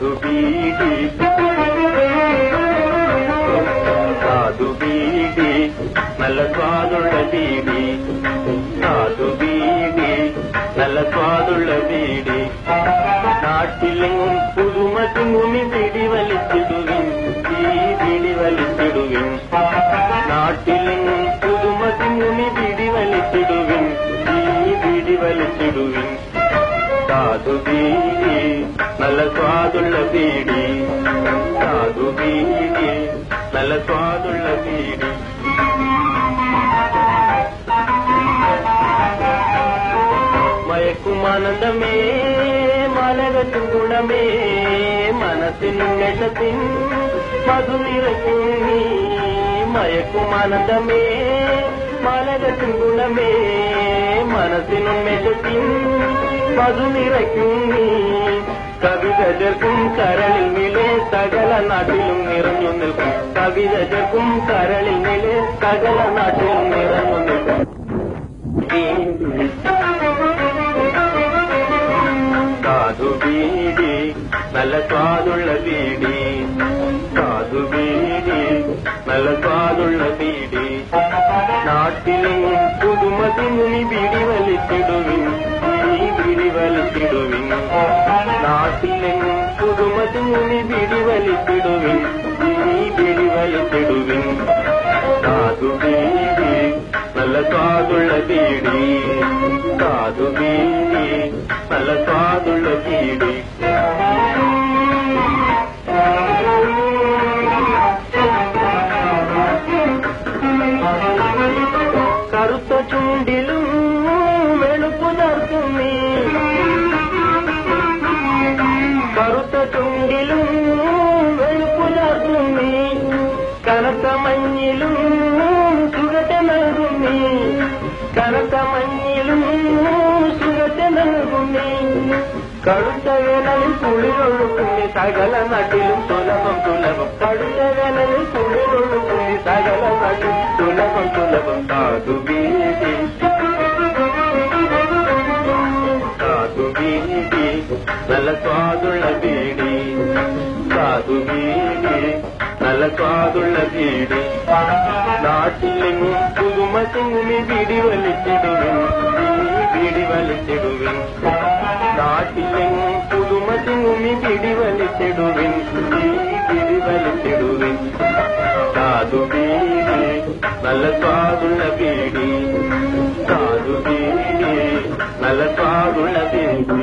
ಸಾಧು ಬೀಡಿ ಸಾಧು ಬೀಡಿ നല്ല സ്വാദുള്ള ബീഡി സാധു ബീഡി നല്ല സ്വാദുള്ള ബീഡി നാട്ടിലെങ്ങും പുതുമ തിങ്ങുമി ബീഡി വലിച്ചിടുവിൻ ഈ ബീഡി വലിച്ചിടുവിൻ നാട്ടിലെങ്ങും പുതുമ തിങ്ങുമി ബീഡി വലിച്ചിടുവിൻ ഈ ബീഡി വലിച്ചിടുവിൻ സാധു ബീഡി നല്ല സ്വാദുള്ള ബീഡി സാധു ബീഡി നല്ല സ്വാദുള്ള ബീഡി മയക്കുമാനന്ദമേ മലകത്തും ഗുണമേ മനസ്സിനുണ്ണത്തിൻ മധു നിറയ്ക്കും നീ മയക്കുമാനന്ദമേ മലകത്തും ഗുണമേ മനസ്സിനുണ്ണത്തിൻ മധു നിറയ്ക്കും നീ കവിത ചേർക്കും കരളിൽ നിലെ സകല നാട്ടിലും നിറഞ്ഞു നിൽക്കും കവിത ചേർക്കും കരളിൽ നിലെ സകല നാട്ടിലും നിറഞ്ഞു നിൽക്കും സാധു ബീഡി നല്ല സ്വാദുള്ള ബീഡി സാധു ബീഡി നല്ല സ്വാദുള്ള ബീഡി നാട്ടിലെങ്ങും പുതുമ തിങ്ങുമി ബീഡി വലിച്ചിടുവിൻ ഈ ബീഡി വലിച്ചിടുവിൻ നാട്ടിലെങ്ങും പുതുമ തിങ്ങുമി ബീഡി വലിച്ചിടുവിൻ ഈ ബീഡി വലിച്ചിടുവിൻ സാധു ബീഡി നല്ല സ്വാദുള്ള ബീഡി സാധു ബീഡി നല്ല സ്വാദുള്ള ബീഡി കറുത്ത ചുണ്ടിലും വെളുപ്പു ചേർക്കും നീ കറുത്ത ചുണ്ടിലും വെളുപ്പു ചേർക്കും നീ കനത്ത മഞ്ഞിലും സുഖത്തെ നൽകും നീ കനത്ത മഞ്ഞിലും സുഖത്തെ നൽകും നീ കടുത്ത വേനലിൽ കുളിരൊഴുക്കും നീ സകല നാട്ടിലും സുലഭം സുലഭം കടുത്ത വേനലിൽ കുളിരൊഴുക്കും നീ സകല നാട്ടിലും സുലഭം സുലഭം സാധു ബീഡി സാധു ബീഡി നല്ല സ്വാദുള്ള ബീഡി സാധു ബീഡി നല്ല സ്വാദുള്ള ബീഡി നാട്ടിലെങ്ങും പുതുമ തിങ്ങുമി ബീഡി വലിച്ചിടുവിൻ ഈ ബീഡി വലിച്ചിടുവിൻ നാട്ടിലെങ്ങും പുതുമ തിങ്ങുമി ബീഡി വലിച്ചിടുവിൻ ഈ ബീഡി വലിച്ചിടുവിൻ സാധു ബീഡി നല്ല സ്വാദുള്ള ബീഡി സാധു ബീഡി നല്ല സ്വാദുള്ള ബീഡി